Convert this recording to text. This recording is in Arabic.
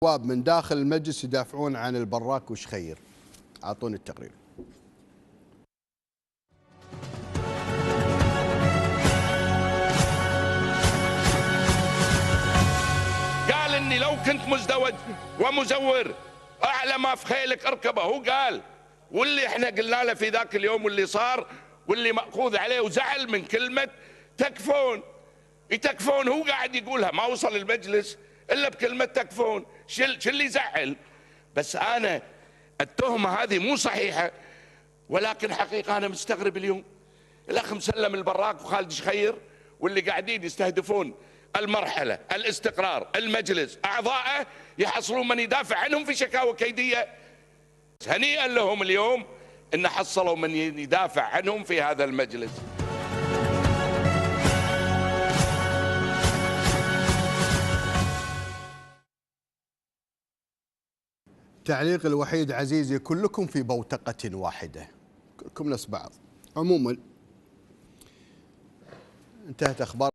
النواب من داخل المجلس يدافعون عن البراك وشخير. اعطوني التقرير. قال اني لو كنت مزدوج ومزور اعلى ما في خيلك اركبه، هو قال. واللي احنا قلنا له في ذاك اليوم واللي صار واللي مأخوذ عليه وزعل من كلمة تكفون. يتكفون هو قاعد يقولها، ما وصل المجلس الا بكلمة تكفون. شو اللي يزعل؟ بس انا التهمة هذه مو صحيحة، ولكن حقيقة انا مستغرب اليوم الاخ مسلم البراك وخالد شخير واللي قاعدين يستهدفون المرحلة، الاستقرار، المجلس، اعضائه يحصلون من يدافع عنهم في شكاوى كيدية. هنيئا لهم اليوم ان حصلوا من يدافع عنهم في هذا المجلس. تعليق الوحيد عزيزي، كلكم في بوتقة واحدة، كلكم نفس بعض. عموما انتهت اخبار